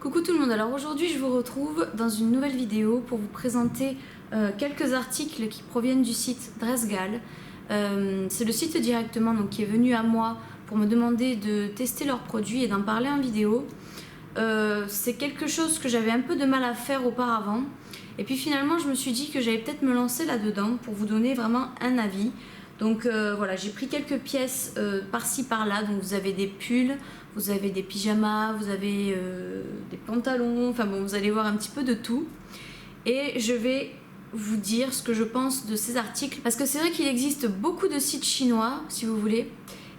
Coucou tout le monde, alors aujourd'hui je vous retrouve dans une nouvelle vidéo pour vous présenter quelques articles qui proviennent du site Dressgal. C'est le site directement donc, qui est venu à moi pour me demander de tester leurs produits et d'en parler en vidéo. C'est quelque chose que j'avais un peu de mal à faire auparavant et puis finalement je me suis dit que j'allais peut-être me lancer là-dedans pour vous donner vraiment un avis. Donc voilà, j'ai pris quelques pièces par-ci par-là, donc vous avez des pulls, vous avez des pyjamas, vous avez des pantalons, enfin bon, vous allez voir un petit peu de tout. Et je vais vous dire ce que je pense de ces articles, parce que c'est vrai qu'il existe beaucoup de sites chinois, si vous voulez.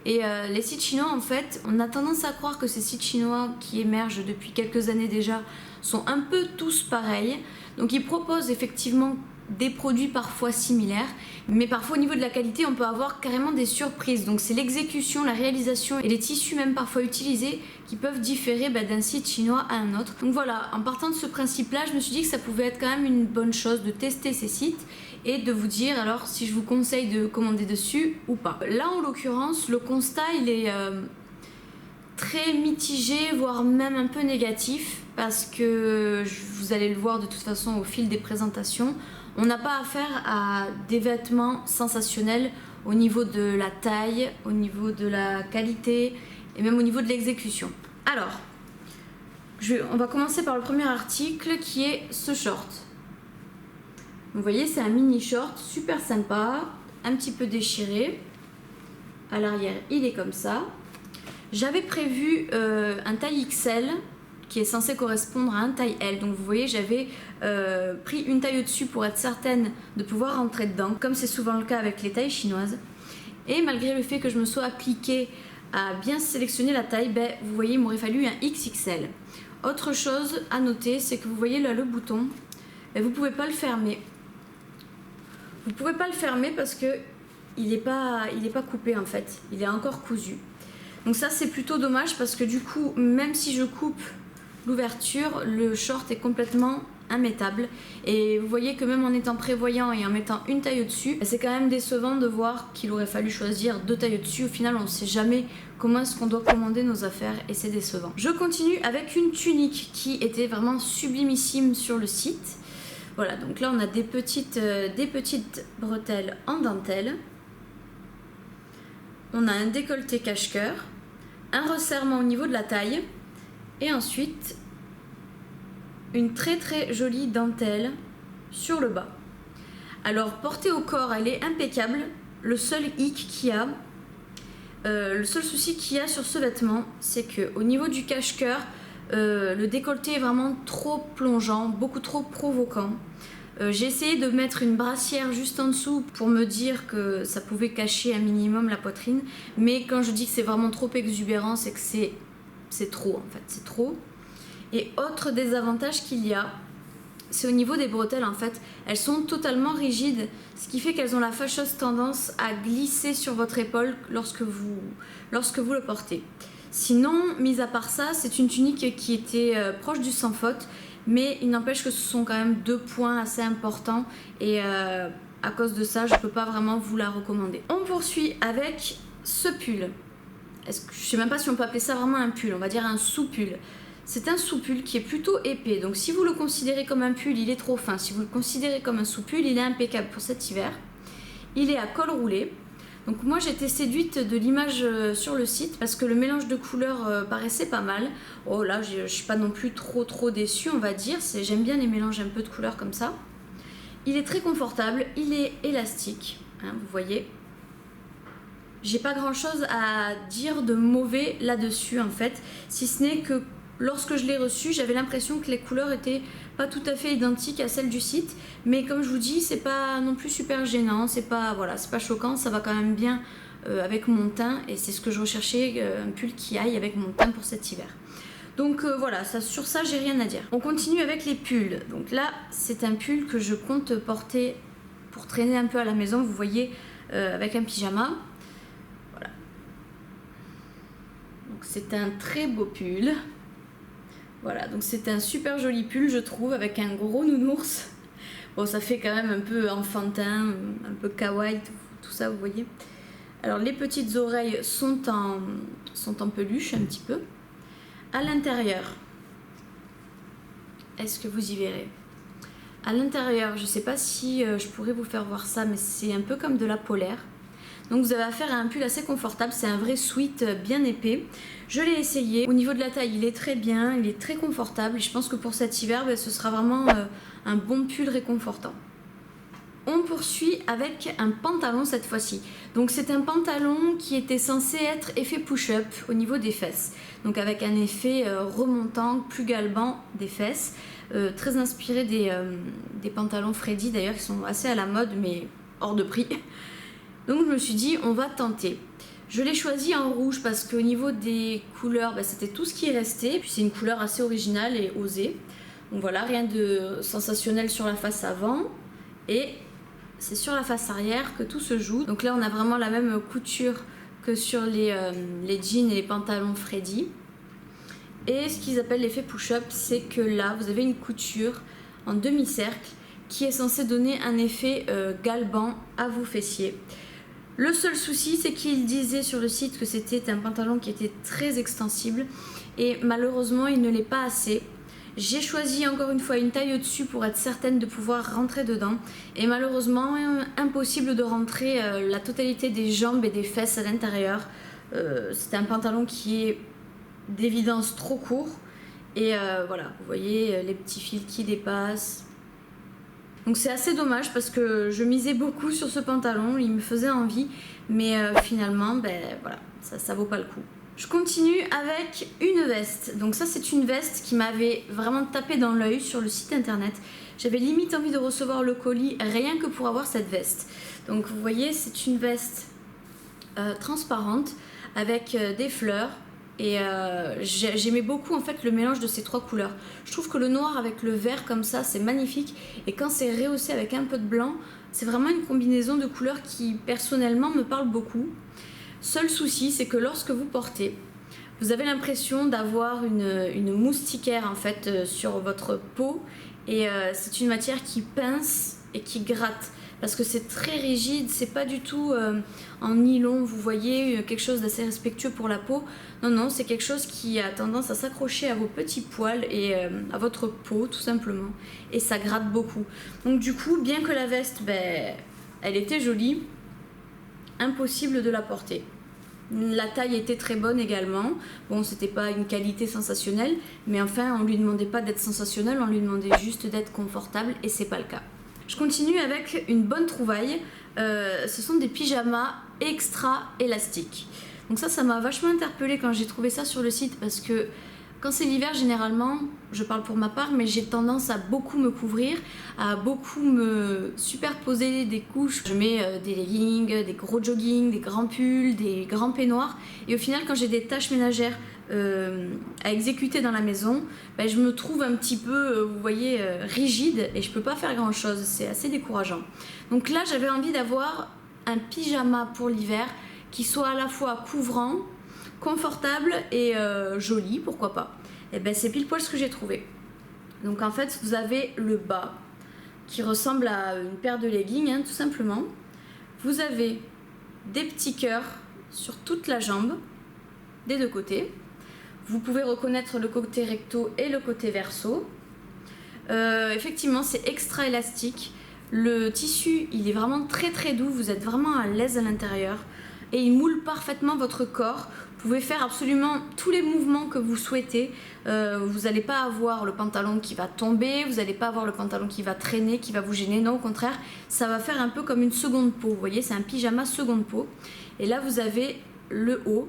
Et les sites chinois, en fait, on a tendance à croire que ces sites chinois qui émergent depuis quelques années déjà sont un peu tous pareils. Donc ils proposent effectivement des produits parfois similaires, mais parfois au niveau de la qualité on peut avoir carrément des surprises. Donc c'est l'exécution, la réalisation et les tissus même parfois utilisés qui peuvent différer d'un site chinois à un autre. Donc voilà, en partant de ce principe là, je me suis dit que ça pouvait être quand même une bonne chose de tester ces sites et de vous dire alors si je vous conseille de commander dessus ou pas. Là en l'occurrence le constat il est très mitigé, voire même un peu négatif, parce que vous allez le voir de toute façon au fil des présentations, on n'a pas affaire à des vêtements sensationnels au niveau de la taille, au niveau de la qualité et même au niveau de l'exécution. Alors, on va commencer par le premier article qui est ce short. Vous voyez, c'est un mini short super sympa, un petit peu déchiré. À l'arrière, il est comme ça. J'avais prévu un taille XL qui est censé correspondre à un taille L. Donc vous voyez, j'avais pris une taille au-dessus pour être certaine de pouvoir rentrer dedans, comme c'est souvent le cas avec les tailles chinoises. Et malgré le fait que je me sois appliquée à bien sélectionner la taille, vous voyez, il m'aurait fallu un XXL. Autre chose à noter, c'est que vous voyez là le bouton, vous ne pouvez pas le fermer. Vous ne pouvez pas le fermer parce que il n'est pas coupé en fait, il est encore cousu. Donc ça c'est plutôt dommage parce que du coup, même si je coupe l'ouverture, le short est complètement immettable. Et vous voyez que même en étant prévoyant et en mettant une taille au-dessus, c'est quand même décevant de voir qu'il aurait fallu choisir deux tailles au-dessus. Au final, on ne sait jamais comment est-ce qu'on doit commander nos affaires et c'est décevant. Je continue avec une tunique qui était vraiment sublimissime sur le site. Voilà, donc là on a des petites bretelles en dentelle. On a un décolleté cache-cœur, un resserrement au niveau de la taille et ensuite une très très jolie dentelle sur le bas. Alors portée au corps, elle est impeccable. Le seul hic qu'il y a, le seul souci qu'il y a sur ce vêtement, c'est que au niveau du cache-cœur, le décolleté est vraiment trop plongeant, beaucoup trop provoquant. J'ai essayé de mettre une brassière juste en dessous pour me dire que ça pouvait cacher un minimum la poitrine, mais quand je dis que c'est vraiment trop exubérant, c'est que c'est trop en fait, c'est trop. Et autre désavantage qu'il y a, c'est au niveau des bretelles en fait, elles sont totalement rigides, ce qui fait qu'elles ont la fâcheuse tendance à glisser sur votre épaule lorsque vous le portez. Sinon, mis à part ça, c'est une tunique qui était proche du sans faute, mais il n'empêche que ce sont quand même deux points assez importants et à cause de ça, je ne peux pas vraiment vous la recommander. On poursuit avec ce pull. Je ne sais même pas si on peut appeler ça vraiment un pull, on va dire un sous-pull. C'est un sous-pull qui est plutôt épais, donc si vous le considérez comme un pull, il est trop fin. Si vous le considérez comme un sous-pull, il est impeccable pour cet hiver. Il est à col roulé. Donc moi j'étais séduite de l'image sur le site parce que le mélange de couleurs paraissait pas mal. Oh là je suis pas non plus trop déçue on va dire, j'aime bien les mélanges un peu de couleurs comme ça. Il est très confortable, il est élastique, hein, vous voyez. J'ai pas grand chose à dire de mauvais là-dessus en fait, si ce n'est que lorsque je l'ai reçu, j'avais l'impression que les couleurs étaient pas tout à fait identiques à celles du site, mais comme je vous dis, c'est pas non plus super gênant, c'est pas choquant, ça va quand même bien avec mon teint et c'est ce que je recherchais, un pull qui aille avec mon teint pour cet hiver. Donc voilà, sur ça j'ai rien à dire. On continue avec les pulls. Donc là, c'est un pull que je compte porter pour traîner un peu à la maison, vous voyez, avec un pyjama. Voilà. Donc c'est un très beau pull. Voilà, donc c'est un super joli pull je trouve avec un gros nounours. Bon, ça fait quand même un peu enfantin, un peu kawaii, tout ça vous voyez. Alors les petites oreilles sont en peluche un petit peu. À l'intérieur, est-ce que vous y verrez? À l'intérieur, je ne sais pas si je pourrais vous faire voir ça, mais c'est un peu comme de la polaire. Donc vous avez affaire à un pull assez confortable, c'est un vrai sweat bien épais. Je l'ai essayé, au niveau de la taille il est très bien, il est très confortable. Et je pense que pour cet hiver, ce sera vraiment un bon pull réconfortant. On poursuit avec un pantalon cette fois-ci. Donc c'est un pantalon qui était censé être effet push-up au niveau des fesses. Donc avec un effet remontant, plus galbant des fesses. Très inspiré des pantalons Freddy d'ailleurs, qui sont assez à la mode mais hors de prix. Donc je me suis dit on va tenter. Je l'ai choisi en rouge parce qu'au niveau des couleurs, c'était tout ce qui restait. Puis c'est une couleur assez originale et osée. Donc voilà, rien de sensationnel sur la face avant. Et c'est sur la face arrière que tout se joue. Donc là on a vraiment la même couture que sur les jeans et les pantalons Freddy. Et ce qu'ils appellent l'effet push-up, c'est que là vous avez une couture en demi-cercle qui est censée donner un effet galbant à vos fessiers. Le seul souci, c'est qu'il disait sur le site que c'était un pantalon qui était très extensible et malheureusement il ne l'est pas assez. J'ai choisi encore une fois une taille au-dessus pour être certaine de pouvoir rentrer dedans et malheureusement impossible de rentrer la totalité des jambes et des fesses à l'intérieur. C'est un pantalon qui est d'évidence trop court et voilà, vous voyez les petits fils qui dépassent. Donc c'est assez dommage parce que je misais beaucoup sur ce pantalon, il me faisait envie, mais finalement, voilà, ça vaut pas le coup. Je continue avec une veste. Donc ça c'est une veste qui m'avait vraiment tapé dans l'œil sur le site internet. J'avais limite envie de recevoir le colis rien que pour avoir cette veste. Donc vous voyez, c'est une veste transparente avec des fleurs. Et j'aimais beaucoup en fait le mélange de ces trois couleurs. Je trouve que le noir avec le vert comme ça c'est magnifique et quand c'est rehaussé avec un peu de blanc, c'est vraiment une combinaison de couleurs qui personnellement me parle beaucoup. Seul souci, c'est que lorsque vous portez, vous avez l'impression d'avoir une moustiquaire en fait sur votre peau et c'est une matière qui pince et qui gratte. Parce que c'est très rigide, c'est pas du tout en nylon, vous voyez, quelque chose d'assez respectueux pour la peau. Non, non, c'est quelque chose qui a tendance à s'accrocher à vos petits poils et à votre peau, tout simplement. Et ça gratte beaucoup. Donc du coup, bien que la veste, elle était jolie, impossible de la porter. La taille était très bonne également. Bon, c'était pas une qualité sensationnelle, mais enfin, on lui demandait pas d'être sensationnel, on lui demandait juste d'être confortable et c'est pas le cas. Je continue avec une bonne trouvaille, ce sont des pyjamas extra élastiques. Donc ça m'a vachement interpellée quand j'ai trouvé ça sur le site parce que quand c'est l'hiver généralement, je parle pour ma part, mais j'ai tendance à beaucoup me couvrir, à beaucoup me superposer des couches. Je mets des leggings, des gros joggings, des grands pulls, des grands peignoirs et au final quand j'ai des tâches ménagères à exécuter dans la maison, je me trouve un petit peu, vous voyez, rigide et je peux pas faire grand chose, c'est assez décourageant. Donc là j'avais envie d'avoir un pyjama pour l'hiver qui soit à la fois couvrant, confortable et joli, pourquoi pas. Et c'est pile poil ce que j'ai trouvé. Donc en fait vous avez le bas qui ressemble à une paire de leggings tout simplement. Vous avez des petits cœurs sur toute la jambe des deux côtés. Vous pouvez reconnaître le côté recto et le côté verso. Effectivement, c'est extra élastique. Le tissu, il est vraiment très très doux. Vous êtes vraiment à l'aise à l'intérieur. Et il moule parfaitement votre corps. Vous pouvez faire absolument tous les mouvements que vous souhaitez. Vous n'allez pas avoir le pantalon qui va tomber. Vous n'allez pas avoir le pantalon qui va traîner, qui va vous gêner. Non, au contraire, ça va faire un peu comme une seconde peau. Vous voyez, c'est un pyjama seconde peau. Et là, vous avez le haut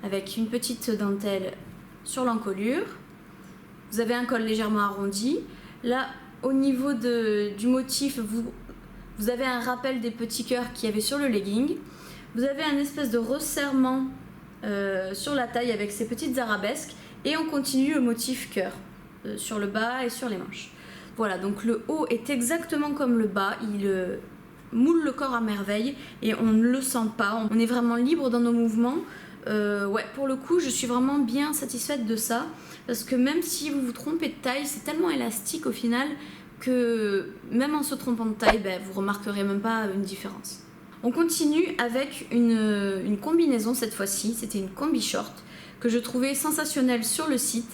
avec une petite dentelle sur l'encolure. Vous avez un col légèrement arrondi. Là, au niveau du motif, vous avez un rappel des petits cœurs qu'il y avait sur le legging. Vous avez un espèce de resserrement sur la taille avec ces petites arabesques. Et on continue le motif cœur sur le bas et sur les manches. Voilà, donc le haut est exactement comme le bas. Il moule le corps à merveille et on ne le sent pas. On est vraiment libre dans nos mouvements. Ouais, pour le coup, je suis vraiment bien satisfaite de ça parce que même si vous vous trompez de taille, c'est tellement élastique au final que même en se trompant de taille, vous remarquerez même pas une différence. On continue avec une combinaison cette fois-ci. C'était une combi short que je trouvais sensationnelle sur le site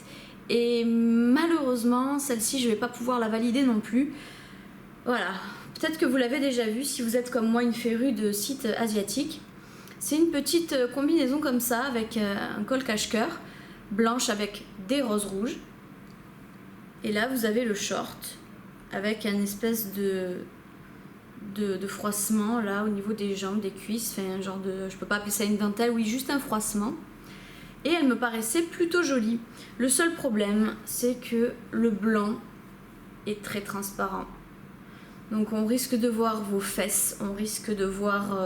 Et malheureusement, celle-ci, je vais pas pouvoir la valider non plus. Voilà, peut-être que vous l'avez déjà vu si vous êtes comme moi une férue de sites asiatiques. C'est une petite combinaison comme ça avec un col cache-cœur, blanche avec des roses rouges. Et là, vous avez le short avec un espèce de froissement là au niveau des jambes, des cuisses, enfin un genre de, je peux pas appeler ça une dentelle, oui, juste un froissement. Et elle me paraissait plutôt jolie. Le seul problème, c'est que le blanc est très transparent. Donc on risque de voir vos fesses, on risque de voir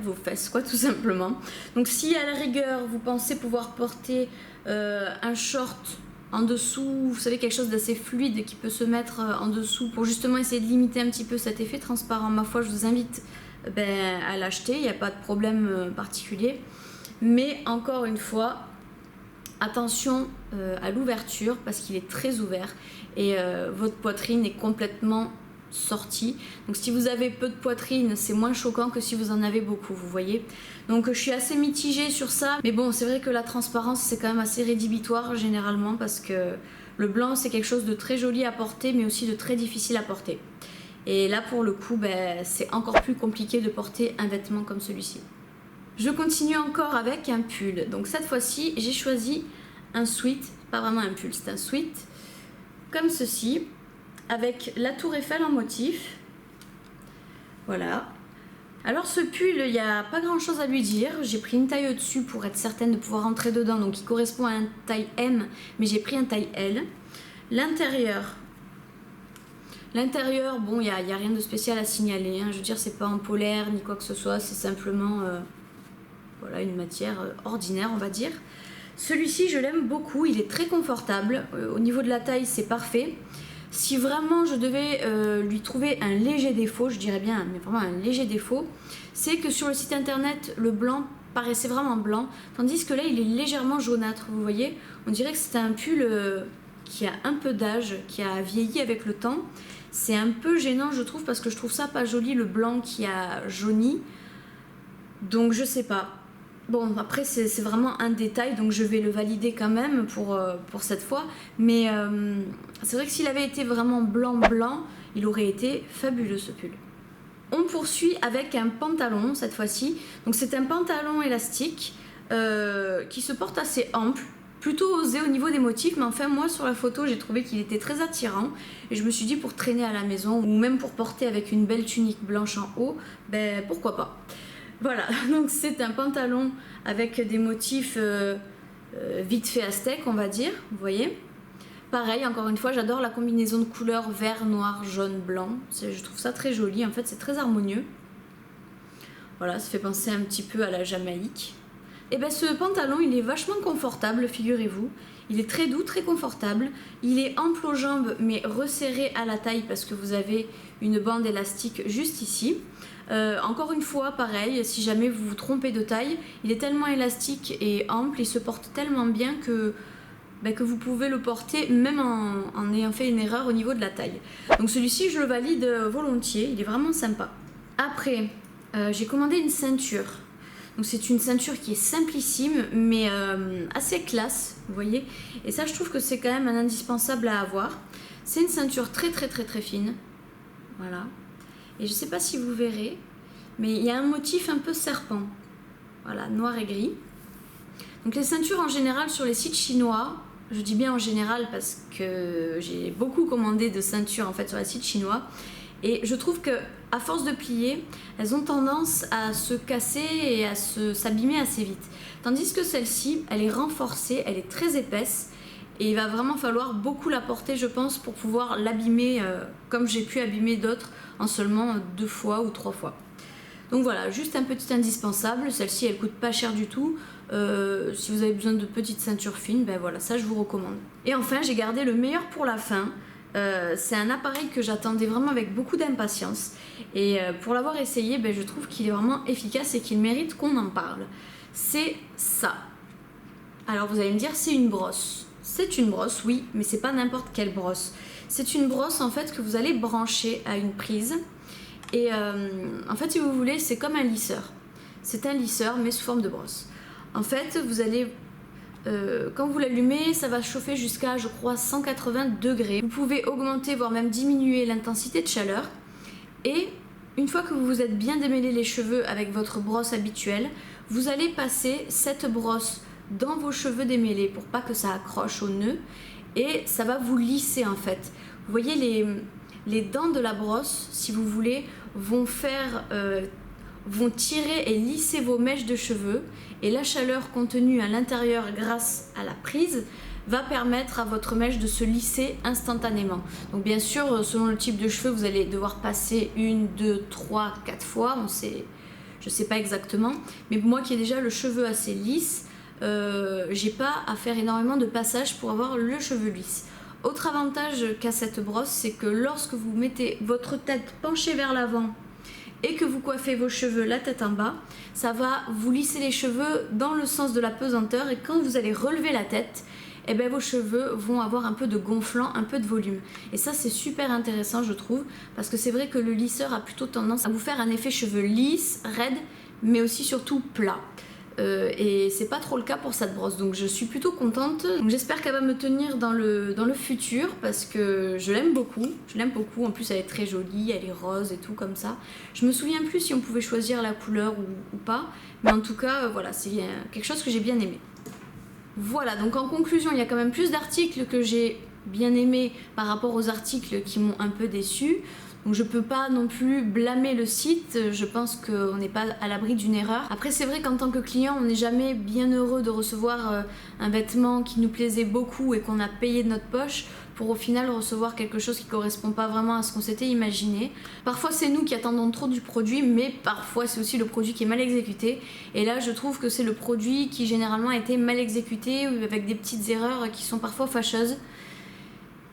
vos fesses quoi, tout simplement. Donc si à la rigueur vous pensez pouvoir porter un short en dessous, vous savez, quelque chose d'assez fluide qui peut se mettre en dessous pour justement essayer de limiter un petit peu cet effet transparent, ma foi je vous invite à l'acheter, il n'y a pas de problème particulier. Mais encore une fois, attention à l'ouverture parce qu'il est très ouvert et votre poitrine est complètement sortie. Donc si vous avez peu de poitrine, c'est moins choquant que si vous en avez beaucoup, vous voyez. Donc je suis assez mitigée sur ça. Mais bon, c'est vrai que la transparence, c'est quand même assez rédhibitoire généralement parce que le blanc, c'est quelque chose de très joli à porter, mais aussi de très difficile à porter. Et là, pour le coup, c'est encore plus compliqué de porter un vêtement comme celui-ci. Je continue encore avec un pull. Donc cette fois-ci, j'ai choisi un sweat, pas vraiment un pull, c'est un sweat, comme ceci, avec la tour Eiffel en motif. Voilà. Alors ce pull, il n'y a pas grand chose à lui dire. J'ai pris une taille au-dessus pour être certaine de pouvoir rentrer dedans. Donc il correspond à une taille M, mais j'ai pris un taille L. L'intérieur, bon, il n'y a rien de spécial à signaler. Hein. Je veux dire, c'est pas en polaire ni quoi que ce soit. C'est simplement voilà, une matière ordinaire, on va dire. Celui-ci, je l'aime beaucoup. Il est très confortable. Au niveau de la taille, c'est parfait. Si vraiment je devais lui trouver un léger défaut, je dirais bien, mais vraiment un léger défaut, c'est que sur le site internet, le blanc paraissait vraiment blanc, tandis que là, il est légèrement jaunâtre, vous voyez. On dirait que c'est un pull qui a un peu d'âge, qui a vieilli avec le temps. C'est un peu gênant, je trouve, parce que je trouve ça pas joli, le blanc qui a jauni. Donc, je sais pas. Bon, après, c'est vraiment un détail, donc je vais le valider quand même pour cette fois. Mais c'est vrai que s'il avait été vraiment blanc, il aurait été fabuleux, ce pull. On poursuit avec un pantalon, cette fois-ci. Donc c'est un pantalon élastique qui se porte assez ample, plutôt osé au niveau des motifs. Mais enfin, moi, sur la photo, j'ai trouvé qu'il était très attirant. Et je me suis dit, pour traîner à la maison, ou même pour porter avec une belle tunique blanche en haut, pourquoi pas. Voilà, donc c'est un pantalon avec des motifs vite fait aztèques, on va dire, vous voyez. Pareil, encore une fois, j'adore la combinaison de couleurs vert, noir, jaune, blanc. Je trouve ça très joli, en fait c'est très harmonieux. Voilà, ça fait penser un petit peu à la Jamaïque. Et ce pantalon, il est vachement confortable, figurez-vous. Il est très doux, très confortable. Il est ample aux jambes, mais resserré à la taille parce que vous avez une bande élastique juste ici. Encore une fois, pareil, si jamais vous vous trompez de taille, il est tellement élastique et ample, il se porte tellement bien que vous pouvez le porter même en ayant fait une erreur au niveau de la taille. Donc celui-ci, je le valide volontiers, il est vraiment sympa. Après, j'ai commandé une ceinture. Donc c'est une ceinture qui est simplissime, mais assez classe, vous voyez. Et ça, je trouve que c'est quand même un indispensable à avoir. C'est une ceinture très fine, voilà. Et je ne sais pas si vous verrez, mais il y a un motif un peu serpent. Voilà, noir et gris. Donc les ceintures en général sur les sites chinois, je dis bien en général parce que j'ai beaucoup commandé de ceintures en fait sur les sites chinois. Et je trouve que à force de plier, elles ont tendance à se casser et à s'abîmer assez vite. Tandis que celle-ci, elle est renforcée, elle est très épaisse. Et il va vraiment falloir beaucoup la porter, je pense, pour pouvoir l'abîmer comme j'ai pu abîmer d'autres en seulement 2 fois ou 3 fois. Donc voilà, juste un petit indispensable. Celle-ci, elle coûte pas cher du tout. Si vous avez besoin de petites ceintures fines, voilà, ça je vous recommande. Et enfin, j'ai gardé le meilleur pour la fin. C'est un appareil que j'attendais vraiment avec beaucoup d'impatience. Et pour l'avoir essayé, je trouve qu'il est vraiment efficace et qu'il mérite qu'on en parle. C'est ça. Alors vous allez me dire, c'est une brosse. C'est une brosse, oui, mais c'est pas n'importe quelle brosse. C'est une brosse en fait que vous allez brancher à une prise. Et en fait, si vous voulez, c'est comme un lisseur. C'est un lisseur, mais sous forme de brosse. En fait, vous allez Quand vous l'allumez, ça va chauffer jusqu'à, je crois, 180 degrés. Vous pouvez augmenter, voire même diminuer l'intensité de chaleur. Et une fois que vous vous êtes bien démêlé les cheveux avec votre brosse habituelle, vous allez passer cette brosse dans vos cheveux démêlés pour pas que ça accroche au nœud. Et ça va vous lisser en fait. Vous voyez les dents de la brosse, si vous voulez, vont tirer et lisser vos mèches de cheveux, et la chaleur contenue à l'intérieur grâce à la prise va permettre à votre mèche de se lisser instantanément. Donc bien sûr, selon le type de cheveux, vous allez devoir passer 1, 2, 3, 4 fois, je sais pas exactement, mais moi qui ai déjà le cheveu assez lisse, j'ai pas à faire énormément de passages pour avoir le cheveu lisse. Autre avantage qu'a cette brosse, c'est que lorsque vous mettez votre tête penchée vers l'avant et que vous coiffez vos cheveux la tête en bas, ça va vous lisser les cheveux dans le sens de la pesanteur, et quand vous allez relever la tête, eh bien, vos cheveux vont avoir un peu de gonflant, un peu de volume. Et ça, c'est super intéressant, je trouve, parce que c'est vrai que le lisseur a plutôt tendance à vous faire un effet cheveux lisses, raides, mais aussi surtout plat. Et c'est pas trop le cas pour cette brosse, donc je suis plutôt contente. J'espère qu'elle va me tenir dans le futur, parce que je l'aime beaucoup. En plus elle est très jolie, elle est rose et tout comme ça. Je me souviens plus si on pouvait choisir la couleur ou pas, mais en tout cas voilà, c'est quelque chose que j'ai bien aimé. Voilà, donc en conclusion, il y a quand même plus d'articles que j'ai bien aimés par rapport aux articles qui m'ont un peu déçue. Donc je peux pas non plus blâmer le site, je pense qu'on n'est pas à l'abri d'une erreur. Après c'est vrai qu'en tant que client, on n'est jamais bien heureux de recevoir un vêtement qui nous plaisait beaucoup et qu'on a payé de notre poche pour au final recevoir quelque chose qui correspond pas vraiment à ce qu'on s'était imaginé. Parfois c'est nous qui attendons trop du produit, mais parfois c'est aussi le produit qui est mal exécuté. Et là je trouve que c'est le produit qui généralement a été mal exécuté, avec des petites erreurs qui sont parfois fâcheuses.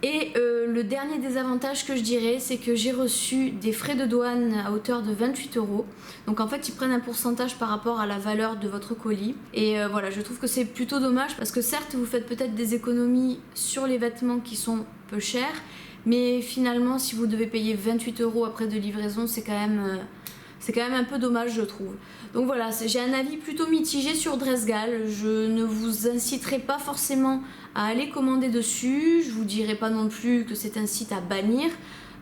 Et le dernier désavantage que je dirais, c'est que j'ai reçu des frais de douane à hauteur de 28 €. Donc en fait, ils prennent un pourcentage par rapport à la valeur de votre colis. Et voilà, je trouve que c'est plutôt dommage, parce que certes, vous faites peut-être des économies sur les vêtements qui sont peu chers, mais finalement, si vous devez payer 28 € après de livraison, c'est quand même un peu dommage, je trouve. Donc voilà, j'ai un avis plutôt mitigé sur Dressgal. Je ne vous inciterai pas forcément à aller commander dessus. Je vous dirai pas non plus que c'est un site à bannir.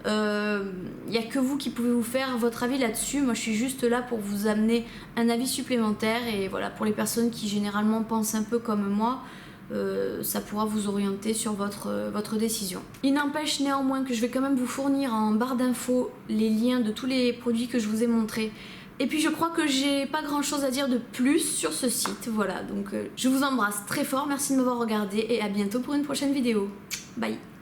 Il n'y a que vous qui pouvez vous faire votre avis là-dessus. Moi je suis juste là pour vous amener un avis supplémentaire, et voilà, pour les personnes qui généralement pensent un peu comme moi, ça pourra vous orienter sur votre décision. Il n'empêche néanmoins que je vais quand même vous fournir en barre d'infos les liens de tous les produits que je vous ai montrés. Et puis je crois que j'ai pas grand chose à dire de plus sur ce site. Voilà, donc je vous embrasse très fort, merci de m'avoir regardé et à bientôt pour une prochaine vidéo. Bye.